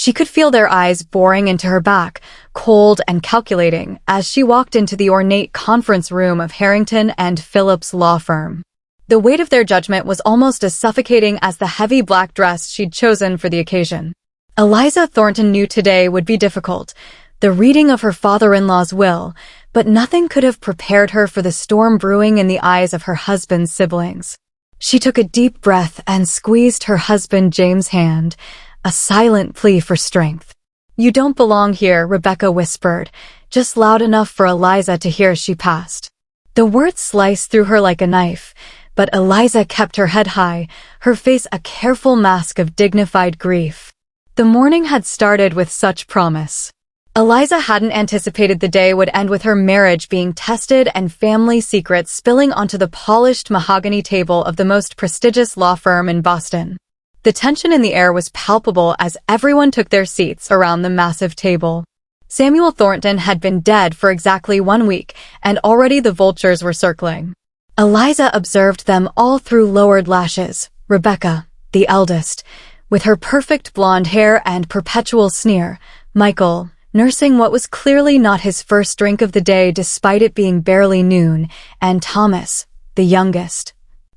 She could feel their eyes boring into her back, cold and calculating, as she walked into the ornate conference room of Harrington and Phillips' law firm. The weight of their judgment was almost as suffocating as the heavy black dress she'd chosen for the occasion. Eliza Thornton knew today would be difficult, the reading of her father-in-law's will, but nothing could have prepared her for the storm brewing in the eyes of her husband's siblings. She took a deep breath and squeezed her husband James' hand, a silent plea for strength. "You don't belong here," Rebecca whispered, just loud enough for Eliza to hear as she passed. The words sliced through her like a knife, but Eliza kept her head high, her face a careful mask of dignified grief. The morning had started with such promise. Eliza hadn't anticipated the day would end with her marriage being tested and family secrets spilling onto the polished mahogany table of the most prestigious law firm in Boston. The tension in the air was palpable as everyone took their seats around the massive table. Samuel Thornton had been dead for exactly 1 week, and already the vultures were circling. Eliza observed them all through lowered lashes. Rebecca, the eldest, with her perfect blonde hair and perpetual sneer. Michael, nursing what was clearly not his first drink of the day despite it being barely noon, and Thomas, the youngest,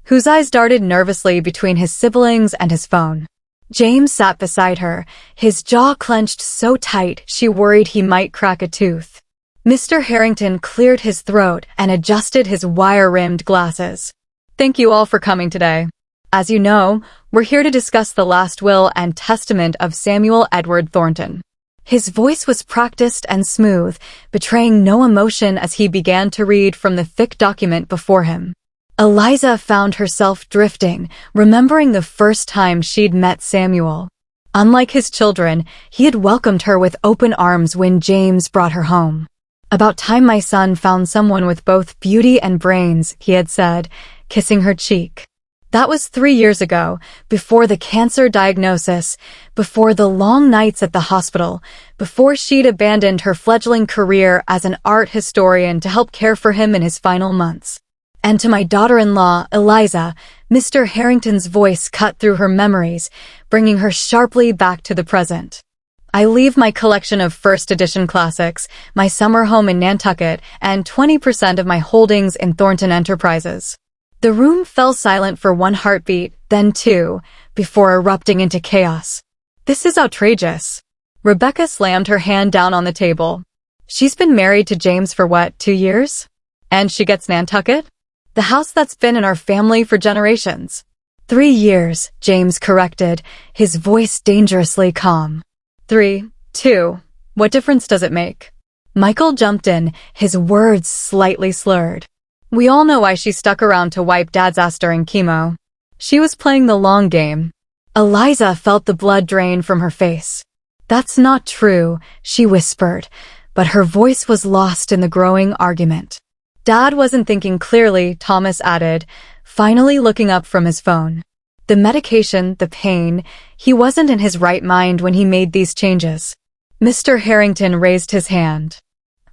whose eyes darted nervously between his siblings and his phone. James sat beside her, his jaw clenched so tight she worried he might crack a tooth. Mr. Harrington cleared his throat and adjusted his wire-rimmed glasses. "Thank you all for coming today. As you know, we're here to discuss the last will and testament of Samuel Edward Thornton." His voice was practiced and smooth, betraying no emotion as he began to read from the thick document before him. Eliza found herself drifting, remembering the first time she'd met Samuel. Unlike his children, he had welcomed her with open arms when James brought her home. "About time my son found someone with both beauty and brains," he had said, kissing her cheek. That was 3 years ago, before the cancer diagnosis, before the long nights at the hospital, before she'd abandoned her fledgling career as an art historian to help care for him in his final months. "And to my daughter-in-law, Eliza," Mr. Harrington's voice cut through her memories, bringing her sharply back to the present. "I leave my collection of first edition classics, my summer home in Nantucket, and 20% of my holdings in Thornton Enterprises." The room fell silent for 1 heartbeat, then 2, before erupting into chaos. "This is outrageous." Rebecca slammed her hand down on the table. "She's been married to James for what, 2 years? And she gets Nantucket? The house that's been in our family for generations." 3 years, James corrected, his voice dangerously calm. 3, 2, what difference does it make? Michael jumped in, his words slightly slurred. "We all know why she stuck around to wipe Dad's ass during chemo. She was playing the long game." Eliza felt the blood drain from her face. "That's not true," she whispered, but her voice was lost in the growing argument. "Dad wasn't thinking clearly," Thomas added, finally looking up from his phone. "The medication, the pain, he wasn't in his right mind when he made these changes." Mr. Harrington raised his hand.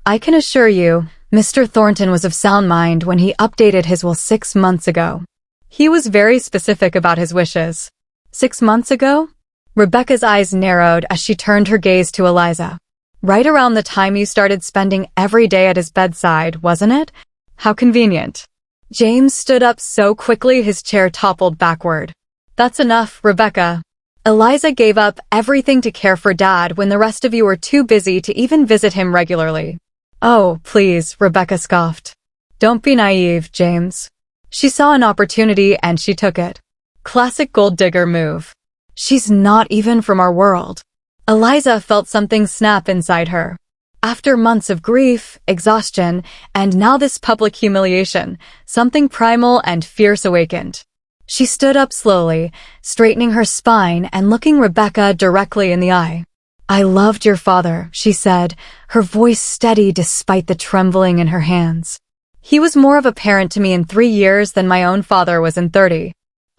"I can assure you, Mr. Thornton was of sound mind when he updated his will 6 months ago. He was very specific about his wishes." 6 months ago? Rebecca's eyes narrowed as she turned her gaze to Eliza. "Right around the time you started spending every day at his bedside, wasn't it? How convenient." James stood up so quickly his chair toppled backward. "That's enough, Rebecca. Eliza gave up everything to care for Dad when the rest of you were too busy to even visit him regularly." "Oh, please," Rebecca scoffed. "Don't be naive, James." She saw an opportunity and she took it. Classic gold digger move. "She's not even from our world." Eliza felt something snap inside her. After months of grief, exhaustion, and now this public humiliation, something primal and fierce awakened. She stood up slowly, straightening her spine and looking Rebecca directly in the eye. "I loved your father," she said, her voice steady despite the trembling in her hands. "He was more of a parent to me in 3 years than my own father was in 30.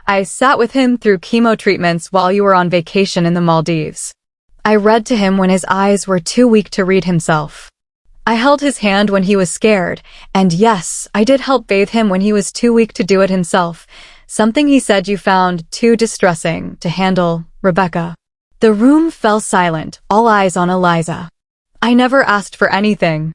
I sat with him through chemo treatments while you were on vacation in the Maldives. I read to him when his eyes were too weak to read himself. I held his hand when he was scared, and yes, I did help bathe him when he was too weak to do it himself, something he said you found too distressing to handle, Rebecca." The room fell silent, all eyes on Eliza. I never asked for anything.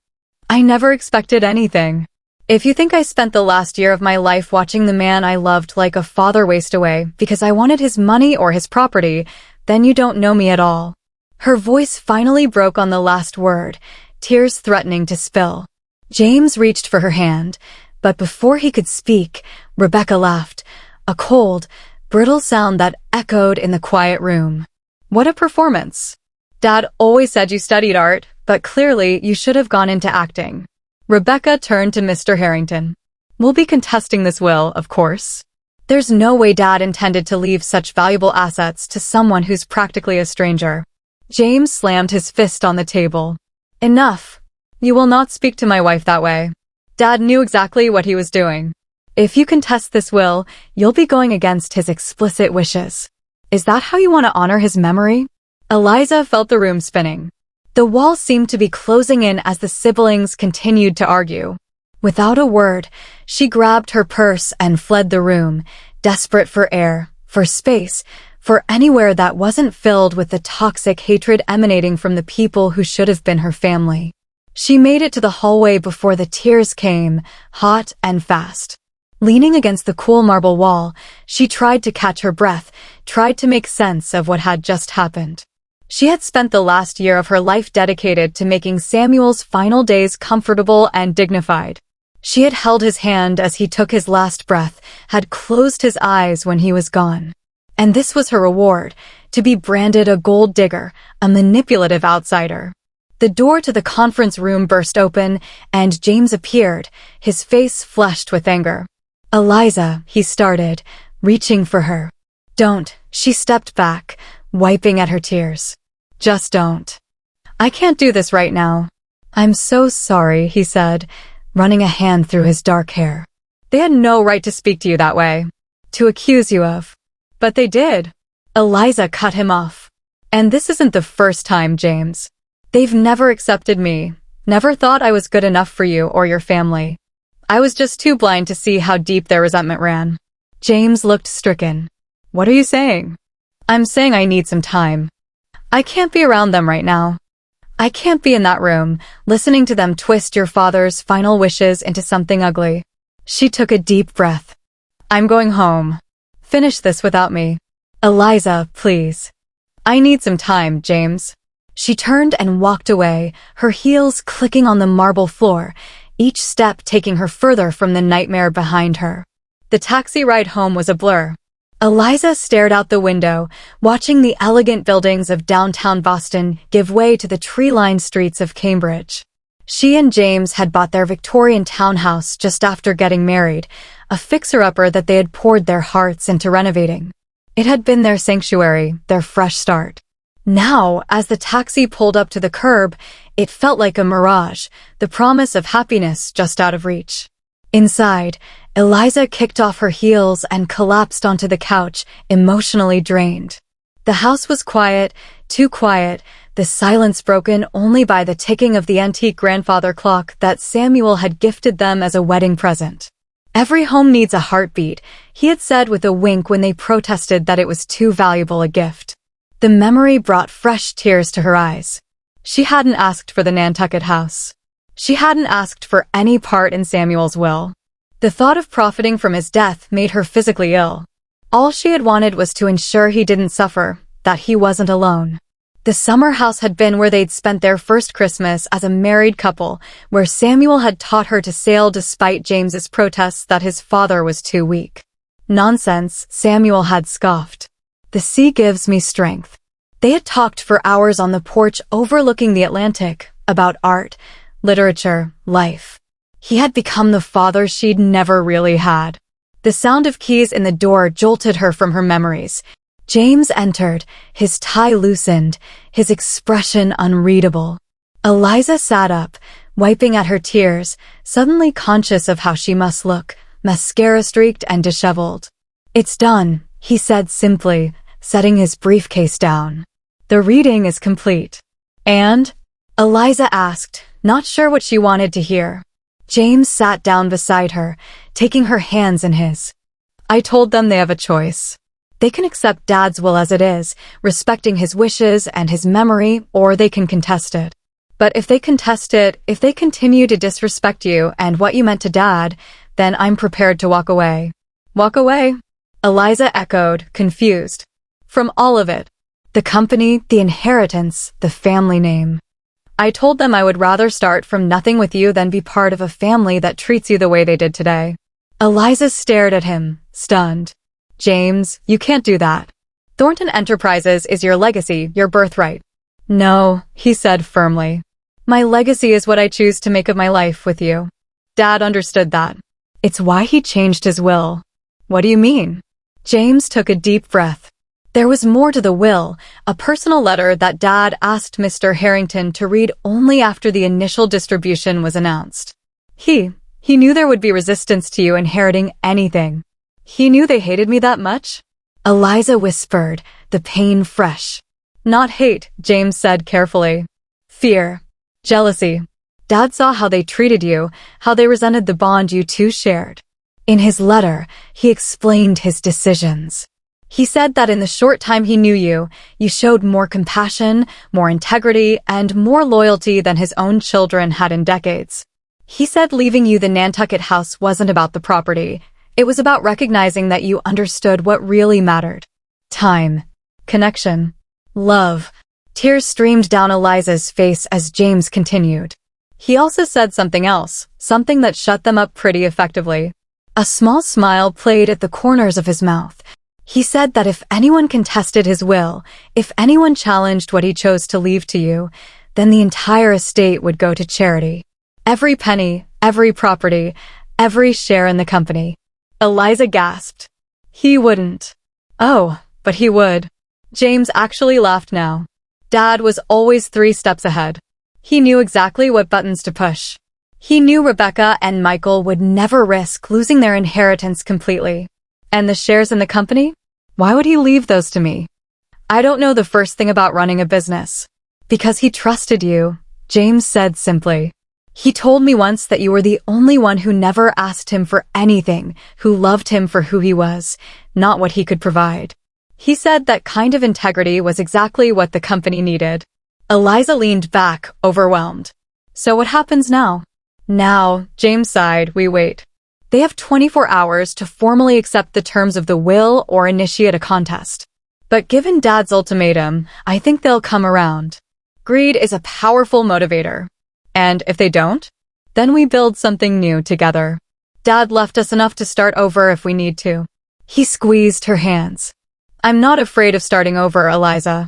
I never expected anything. If you think I spent the last year of my life watching the man I loved like a father waste away because I wanted his money or his property, then you don't know me at all. Her voice finally broke on the last word, tears threatening to spill. James reached for her hand, but before he could speak, Rebecca laughed, a cold, brittle sound that echoed in the quiet room. What a performance. Dad always said you studied art, but clearly you should have gone into acting. Rebecca turned to Mr. Harrington. We'll be contesting this will, of course. There's no way Dad intended to leave such valuable assets to someone who's practically a stranger. James slammed his fist on the table. Enough. You will not speak to my wife that way. Dad knew exactly what he was doing. If you contest this will, you'll be going against his explicit wishes. Is that how you want to honor his memory? Eliza felt the room spinning. The wall seemed to be closing in as the siblings continued to argue. Without a word, she grabbed her purse and fled the room, desperate for air, for space, for anywhere that wasn't filled with the toxic hatred emanating from the people who should have been her family. She made it to the hallway before the tears came, hot and fast. Leaning against the cool marble wall, she tried to catch her breath, tried to make sense of what had just happened. She had spent the last year of her life dedicated to making Samuel's final days comfortable and dignified. She had held his hand as he took his last breath, had closed his eyes when he was gone. And this was her reward, to be branded a gold digger, a manipulative outsider. The door to the conference room burst open, and James appeared, his face flushed with anger. Eliza, he started, reaching for her. Don't, she stepped back, wiping at her tears. Just don't. I can't do this right now. I'm so sorry, he said, running a hand through his dark hair. They had no right to speak to you that way, to accuse you of. But they did. Eliza cut him off. And this isn't the first time, James. They've never accepted me, never thought I was good enough for you or your family. I was just too blind to see how deep their resentment ran. James looked stricken. What are you saying? I'm saying I need some time. I can't be around them right now. I can't be in that room, listening to them twist your father's final wishes into something ugly. She took a deep breath. I'm going home. Finish this without me. Eliza, please. I need some time, James. She turned and walked away, her heels clicking on the marble floor, each step taking her further from the nightmare behind her. The taxi ride home was a blur. Eliza stared out the window, watching the elegant buildings of downtown Boston give way to the tree-lined streets of Cambridge. She and James had bought their Victorian townhouse just after getting married, a fixer-upper that they had poured their hearts into renovating. It had been their sanctuary, their fresh start. Now, as the taxi pulled up to the curb, it felt like a mirage, the promise of happiness just out of reach. Inside, Eliza kicked off her heels and collapsed onto the couch, emotionally drained. The house was quiet, too quiet, the silence broken only by the ticking of the antique grandfather clock that Samuel had gifted them as a wedding present. Every home needs a heartbeat, he had said with a wink when they protested that it was too valuable a gift. The memory brought fresh tears to her eyes. She hadn't asked for the Nantucket house. She hadn't asked for any part in Samuel's will. The thought of profiting from his death made her physically ill. All she had wanted was to ensure he didn't suffer, that he wasn't alone. The summer house had been where they'd spent their first Christmas as a married couple, where Samuel had taught her to sail despite James's protests that his father was too weak. Nonsense, Samuel had scoffed. The sea gives me strength. They had talked for hours on the porch overlooking the Atlantic, about art, literature, life. He had become the father she'd never really had. The sound of keys in the door jolted her from her memories. James entered, his tie loosened, his expression unreadable. Eliza sat up, wiping at her tears, suddenly conscious of how she must look, mascara-streaked and disheveled. It's done, he said simply, setting his briefcase down. The reading is complete. And? Eliza asked, not sure what she wanted to hear. James sat down beside her, taking her hands in his. I told them they have a choice. They can accept Dad's will as it is, respecting his wishes and his memory, or they can contest it. But if they contest it, if they continue to disrespect you and what you meant to Dad, then I'm prepared to walk away. Walk away? Eliza echoed, confused. From all of it. The company, the inheritance, the family name. I told them I would rather start from nothing with you than be part of a family that treats you the way they did today. Eliza stared at him, stunned. James, you can't do that. Thornton Enterprises is your legacy, your birthright. No, he said firmly. My legacy is what I choose to make of my life with you. Dad understood that. It's why he changed his will. What do you mean? James took a deep breath. There was more to the will, a personal letter that Dad asked Mr. Harrington to read only after the initial distribution was announced. He knew there would be resistance to you inheriting anything. He knew they hated me that much? Eliza whispered, the pain fresh. Not hate, James said carefully. Fear. Jealousy. Dad saw how they treated you, how they resented the bond you two shared. In his letter, he explained his decisions. He said that in the short time he knew you, you showed more compassion, more integrity, and more loyalty than his own children had in decades. He said leaving you the Nantucket house wasn't about the property. It was about recognizing that you understood what really mattered. Time. Connection. Love. Tears streamed down Eliza's face as James continued. He also said something else, something that shut them up pretty effectively. A small smile played at the corners of his mouth. He said that if anyone contested his will, if anyone challenged what he chose to leave to you, then the entire estate would go to charity. Every penny, every property, every share in the company. Eliza gasped. He wouldn't. Oh, but he would. James actually laughed now. Dad was always 3 steps ahead. He knew exactly what buttons to push. He knew Rebecca and Michael would never risk losing their inheritance completely. And the shares in the company? Why would he leave those to me? I don't know the first thing about running a business. Because he trusted you, James said simply. He told me once that you were the only one who never asked him for anything, who loved him for who he was, not what he could provide. He said that kind of integrity was exactly what the company needed. Eliza leaned back, overwhelmed. So what happens now? Now, James sighed, we wait. They have 24 hours to formally accept the terms of the will or initiate a contest. But given Dad's ultimatum, I think they'll come around. Greed is a powerful motivator. And if they don't, then we build something new together. Dad left us enough to start over if we need to. He squeezed her hands. I'm not afraid of starting over, Eliza.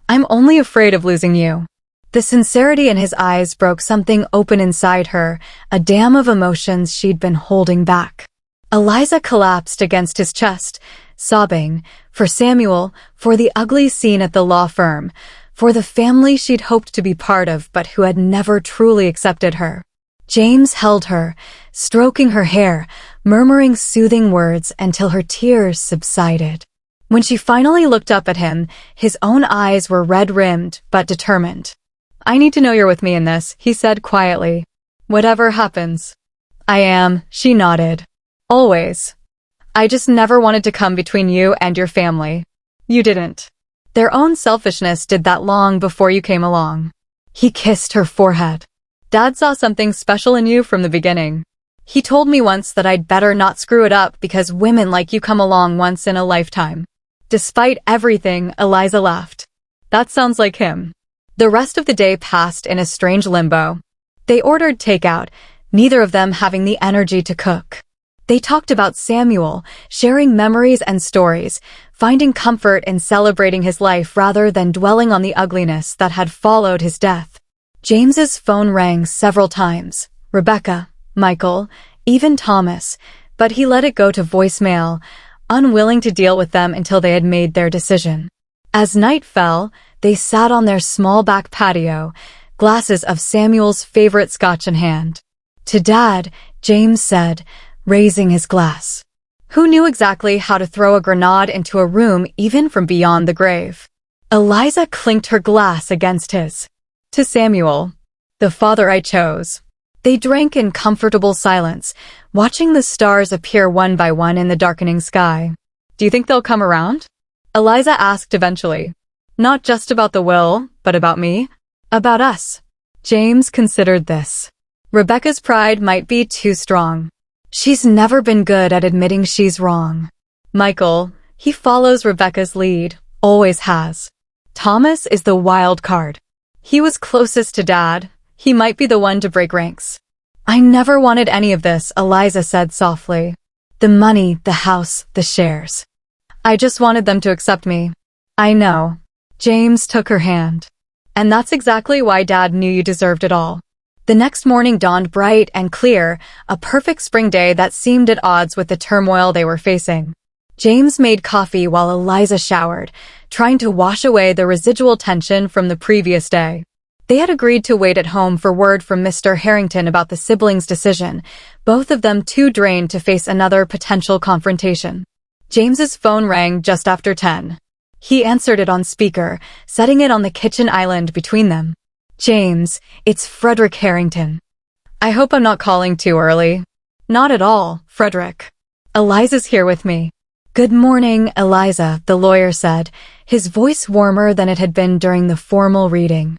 I'm only afraid of losing you. The sincerity in his eyes broke something open inside her, a dam of emotions she'd been holding back. Eliza collapsed against his chest, sobbing, for Samuel, for the ugly scene at the law firm, for the family she'd hoped to be part of but who had never truly accepted her. James held her, stroking her hair, murmuring soothing words until her tears subsided. When she finally looked up at him, his own eyes were red-rimmed but determined. I need to know you're with me in this, he said quietly. Whatever happens. I am, she nodded. Always. I just never wanted to come between you and your family. You didn't. Their own selfishness did that long before you came along. He kissed her forehead. Dad saw something special in you from the beginning. He told me once that I'd better not screw it up because women like you come along once in a lifetime. Despite everything, Eliza laughed. That sounds like him. The rest of the day passed in a strange limbo. They ordered takeout, neither of them having the energy to cook. They talked about Samuel, sharing memories and stories, finding comfort in celebrating his life rather than dwelling on the ugliness that had followed his death. James's phone rang several times. Rebecca, Michael, even Thomas, but he let it go to voicemail, unwilling to deal with them until they had made their decision. As night fell, they sat on their small back patio, glasses of Samuel's favorite scotch in hand. To Dad, James said, raising his glass. Who knew exactly how to throw a grenade into a room even from beyond the grave? Eliza clinked her glass against his. To Samuel, the father I chose. They drank in comfortable silence, watching the stars appear one by one in the darkening sky. Do you think they'll come around? Eliza asked eventually. Not just about the will, but about me? About us. James considered this. Rebecca's pride might be too strong. She's never been good at admitting she's wrong. Michael, he follows Rebecca's lead, always has. Thomas is the wild card. He was closest to Dad. He might be the one to break ranks. I never wanted any of this, Eliza said softly. The money, the house, the shares. I just wanted them to accept me. I know. James took her hand. And that's exactly why Dad knew you deserved it all. The next morning dawned bright and clear, a perfect spring day that seemed at odds with the turmoil they were facing. James made coffee while Eliza showered, trying to wash away the residual tension from the previous day. They had agreed to wait at home for word from Mr. Harrington about the siblings' decision, both of them too drained to face another potential confrontation. James's phone rang just after 10. He answered it on speaker, setting it on the kitchen island between them. James, it's Frederick Harrington. I hope I'm not calling too early. Not at all, Frederick. Eliza's here with me. Good morning, Eliza, the lawyer said, his voice warmer than it had been during the formal reading.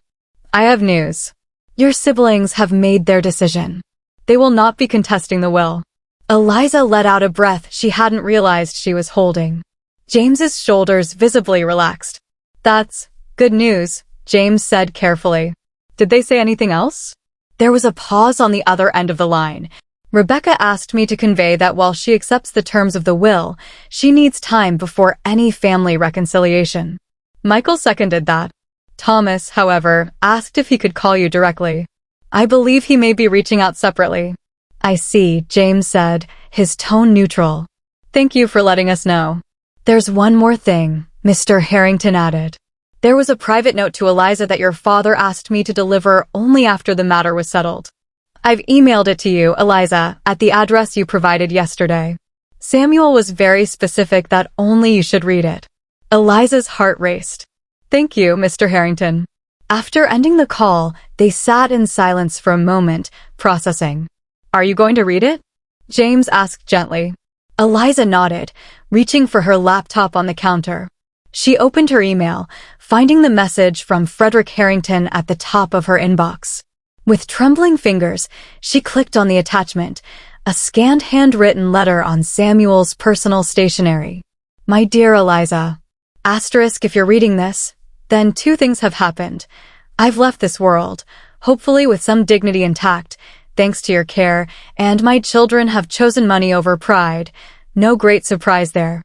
I have news. Your siblings have made their decision. They will not be contesting the will. Eliza let out a breath she hadn't realized she was holding. James's shoulders visibly relaxed. That's good news, James said carefully. Did they say anything else? There was a pause on the other end of the line. Rebecca asked me to convey that while she accepts the terms of the will, she needs time before any family reconciliation. Michael seconded that. Thomas, however, asked if he could call you directly. I believe he may be reaching out separately. I see, James said, his tone neutral. Thank you for letting us know. There's one more thing, Mr. Harrington added. There was a private note to Eliza that your father asked me to deliver only after the matter was settled. I've emailed it to you, Eliza, at the address you provided yesterday. Samuel was very specific that only you should read it. Eliza's heart raced. Thank you, Mr. Harrington. After ending the call, they sat in silence for a moment, processing. Are you going to read it? James asked gently. Eliza nodded, reaching for her laptop on the counter. She opened her email, finding the message from Frederick Harrington at the top of her inbox. With trembling fingers, she clicked on the attachment, a scanned handwritten letter on Samuel's personal stationery. My dear Eliza, asterisk if you're reading this, then two things have happened. I've left this world, hopefully with some dignity intact, thanks to your care, and my children have chosen money over pride. No great surprise there.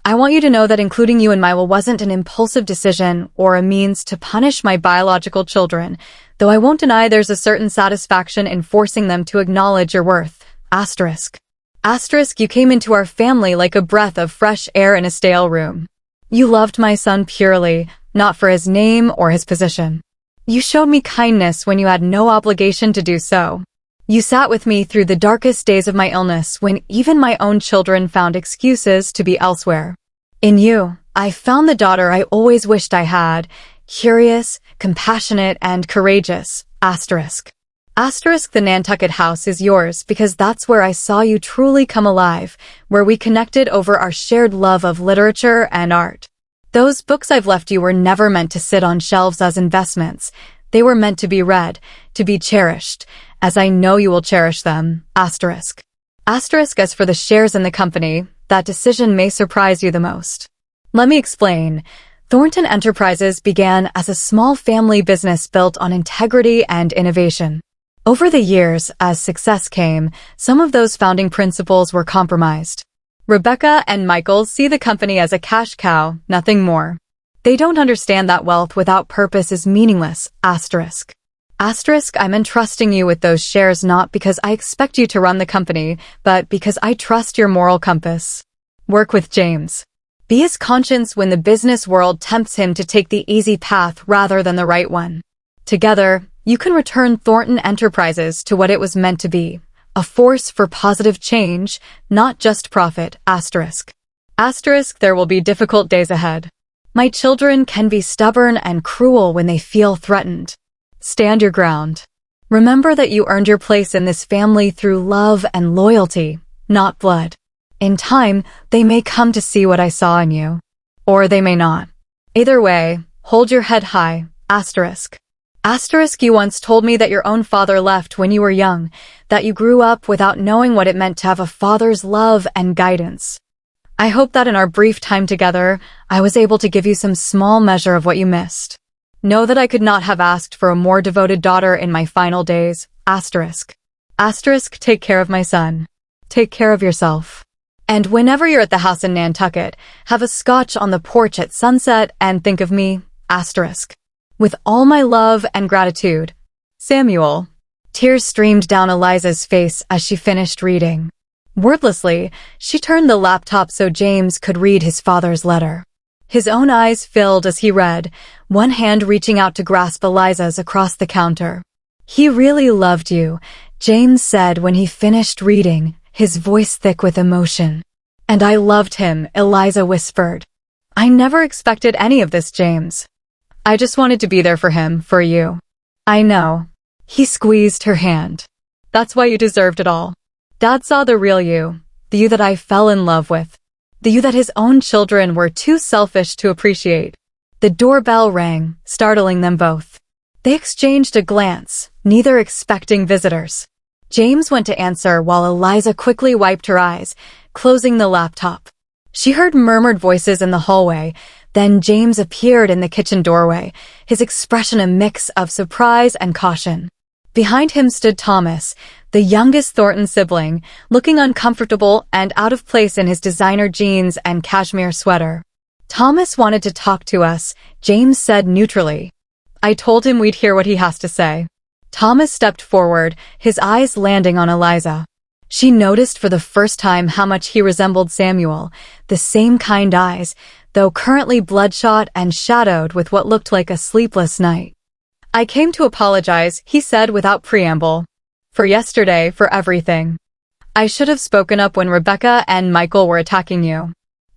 I want you to know that including you in my will wasn't an impulsive decision or a means to punish my biological children, though I won't deny there's a certain satisfaction in forcing them to acknowledge your worth. Asterisk. Asterisk, you came into our family like a breath of fresh air in a stale room. You loved my son purely, not for his name or his position. You showed me kindness when you had no obligation to do so. You sat with me through the darkest days of my illness when even my own children found excuses to be elsewhere. In you, I found the daughter I always wished I had, curious, compassionate, and courageous. Asterisk. Asterisk, the Nantucket house is yours because that's where I saw you truly come alive, where we connected over our shared love of literature and art. Those books I've left you were never meant to sit on shelves as investments. They were meant to be read, to be cherished, as I know you will cherish them. Asterisk. Asterisk, as for the shares in the company, that decision may surprise you the most. Let me explain. Thornton Enterprises began as a small family business built on integrity and innovation. Over the years, as success came, some of those founding principles were compromised. Rebecca and Michael see the company as a cash cow, nothing more. They don't understand that wealth without purpose is meaningless. Asterisk. Asterisk, I'm entrusting you with those shares not because I expect you to run the company, but because I trust your moral compass. Work with James. Be his conscience when the business world tempts him to take the easy path rather than the right one. Together, you can return Thornton Enterprises to what it was meant to be, a force for positive change, not just profit. Asterisk. Asterisk, there will be difficult days ahead. My children can be stubborn and cruel when they feel threatened. Stand your ground. Remember that you earned your place in this family through love and loyalty, not blood. In time, they may come to see what I saw in you. Or they may not. Either way, hold your head high. Asterisk. Asterisk, you once told me that your own father left when you were young, that you grew up without knowing what it meant to have a father's love and guidance. I hope that in our brief time together, I was able to give you some small measure of what you missed. Know that I could not have asked for a more devoted daughter in my final days. Asterisk. Asterisk, take care of my son. Take care of yourself. And whenever you're at the house in Nantucket, have a scotch on the porch at sunset and think of me. Asterisk. With all my love and gratitude. Samuel. Tears streamed down Eliza's face as she finished reading. Wordlessly, she turned the laptop so James could read his father's letter. His own eyes filled as he read, one hand reaching out to grasp Eliza's across the counter. He really loved you, James said when he finished reading, his voice thick with emotion. And I loved him, Eliza whispered. I never expected any of this, James. I just wanted to be there for him, for you. I know. He squeezed her hand. That's why you deserved it all. Dad saw the real you, the you that I fell in love with, the you that his own children were too selfish to appreciate. The doorbell rang, startling them both. They exchanged a glance, neither expecting visitors. James went to answer while Eliza quickly wiped her eyes, closing the laptop. She heard murmured voices in the hallway, then James appeared in the kitchen doorway, his expression a mix of surprise and caution. Behind him stood Thomas, the youngest Thornton sibling, looking uncomfortable and out of place in his designer jeans and cashmere sweater. Thomas wanted to talk to us, James said neutrally. I told him we'd hear what he has to say. Thomas stepped forward, his eyes landing on Eliza. She noticed for the first time how much he resembled Samuel, the same kind eyes, though currently bloodshot and shadowed with what looked like a sleepless night. I came to apologize, he said without preamble. For yesterday, for everything. I should have spoken up when Rebecca and Michael were attacking you.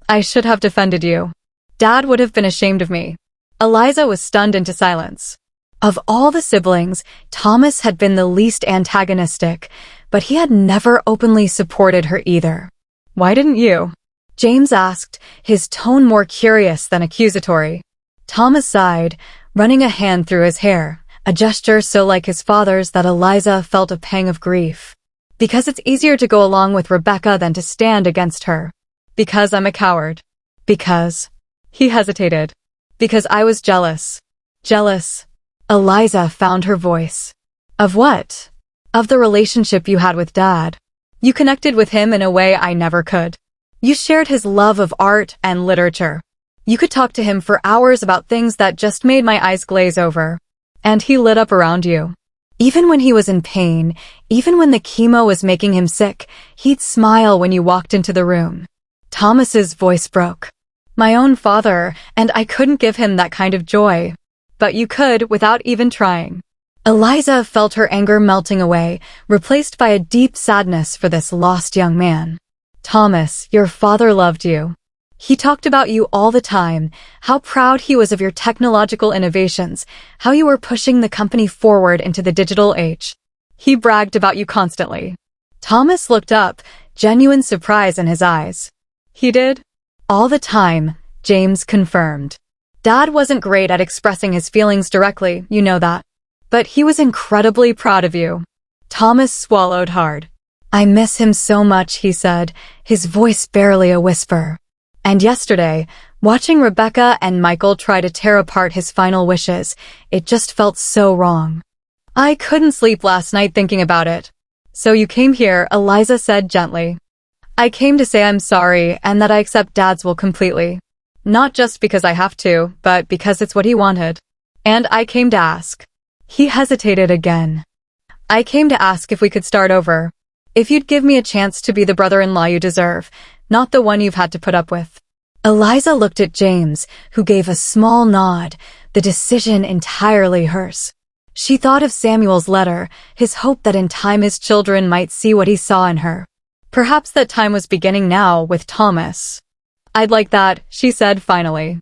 I should have defended you. Dad would have been ashamed of me. Eliza was stunned into silence. Of all the siblings, Thomas had been the least antagonistic, but he had never openly supported her either. Why didn't you? James asked, his tone more curious than accusatory. Thomas sighed, running a hand through his hair, a gesture so like his father's that Eliza felt a pang of grief. Because it's easier to go along with Rebecca than to stand against her. Because I'm a coward. Because... He hesitated. Because I was jealous. Jealous. Eliza found her voice. Of what? Of the relationship you had with Dad. You connected with him in a way I never could. You shared his love of art and literature. You could talk to him for hours about things that just made my eyes glaze over. And he lit up around you. Even when he was in pain, even when the chemo was making him sick, he'd smile when you walked into the room. Thomas's voice broke. My own father, and I couldn't give him that kind of joy. But you could without even trying. Eliza felt her anger melting away, replaced by a deep sadness for this lost young man. Thomas, your father loved you. He talked about you all the time, how proud he was of your technological innovations, how you were pushing the company forward into the digital age. He bragged about you constantly. Thomas looked up, genuine surprise in his eyes. He did? All the time, James confirmed. Dad wasn't great at expressing his feelings directly, you know that. But he was incredibly proud of you. Thomas swallowed hard. I miss him so much, he said, his voice barely a whisper. And yesterday, watching Rebecca and Michael try to tear apart his final wishes, it just felt so wrong. I couldn't sleep last night thinking about it. So you came here, Eliza said gently. I came to say I'm sorry and that I accept Dad's will completely. Not just because I have to, but because it's what he wanted. And I came to ask. He hesitated again. I came to ask if we could start over. If you'd give me a chance to be the brother-in-law you deserve, not the one you've had to put up with. Eliza looked at James, who gave a small nod, the decision entirely hers. She thought of Samuel's letter, his hope that in time his children might see what he saw in her. Perhaps that time was beginning now with Thomas. I'd like that, she said finally.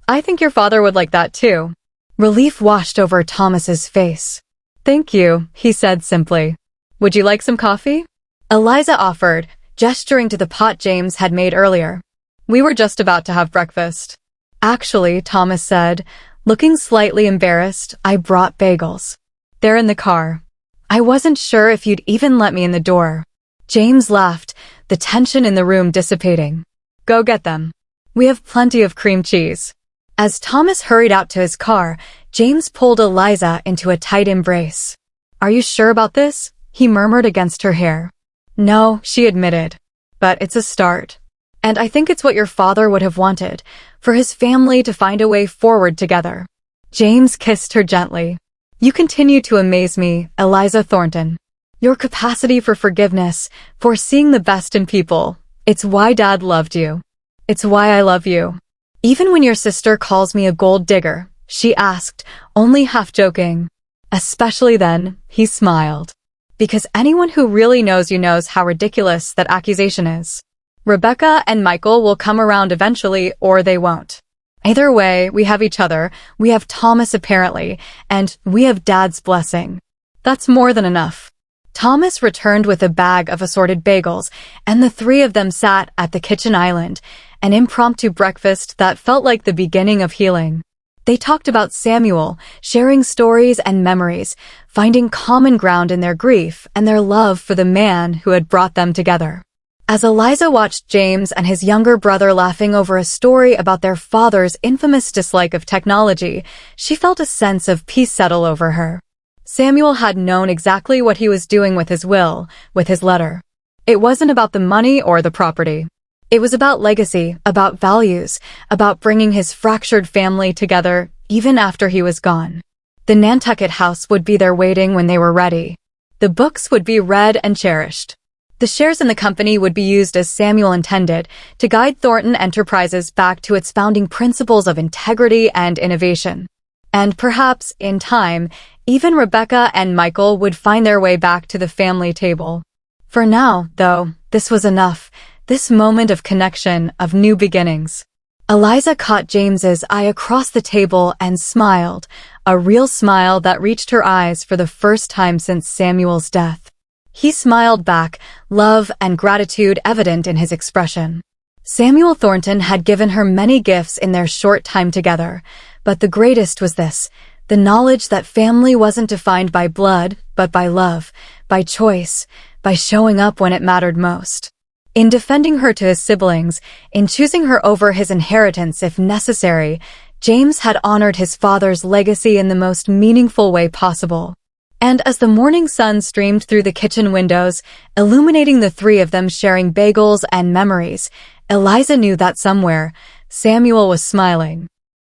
I think your father would like that too. Relief washed over Thomas's face. Thank you, he said simply. Would you like some coffee? Eliza offered, gesturing to the pot James had made earlier. We were just about to have breakfast. Actually, Thomas said, looking slightly embarrassed, I brought bagels. They're in the car. I wasn't sure if you'd even let me in the door. James laughed, the tension in the room dissipating. Go get them. We have plenty of cream cheese. As Thomas hurried out to his car, James pulled Eliza into a tight embrace. Are you sure about this? He murmured against her hair. No, she admitted. But it's a start. And I think it's what your father would have wanted, for his family to find a way forward together. James kissed her gently. You continue to amaze me, Eliza Thornton. Your capacity for forgiveness, for seeing the best in people. It's why Dad loved you. It's why I love you. Even when your sister calls me a gold digger, she asked, only half joking. Especially then, he smiled. Because anyone who really knows you knows how ridiculous that accusation is. Rebecca and Michael will come around eventually, or they won't. Either way, we have each other, we have Thomas apparently, and we have Dad's blessing. That's more than enough. Thomas returned with a bag of assorted bagels, and the three of them sat at the kitchen island, an impromptu breakfast that felt like the beginning of healing. They talked about Samuel, sharing stories and memories, finding common ground in their grief and their love for the man who had brought them together. As Eliza watched James and his younger brother laughing over a story about their father's infamous dislike of technology, she felt a sense of peace settle over her. Samuel had known exactly what he was doing with his will, with his letter. It wasn't about the money or the property. It was about legacy, about values, about bringing his fractured family together even after he was gone. The Nantucket house would be there waiting when they were ready. The books would be read and cherished. The shares in the company would be used as Samuel intended, to guide Thornton Enterprises back to its founding principles of integrity and innovation. And perhaps, in time, even Rebecca and Michael would find their way back to the family table. For now, though, this was enough. This moment of connection, of new beginnings. Eliza caught James's eye across the table and smiled, a real smile that reached her eyes for the first time since Samuel's death. He smiled back, love and gratitude evident in his expression. Samuel Thornton had given her many gifts in their short time together, but the greatest was this, the knowledge that family wasn't defined by blood, but by love, by choice, by showing up when it mattered most. In defending her to his siblings, in choosing her over his inheritance if necessary, James had honored his father's legacy in the most meaningful way possible. And as the morning sun streamed through the kitchen windows, illuminating the three of them sharing bagels and memories, Eliza knew that somewhere, Samuel was smiling.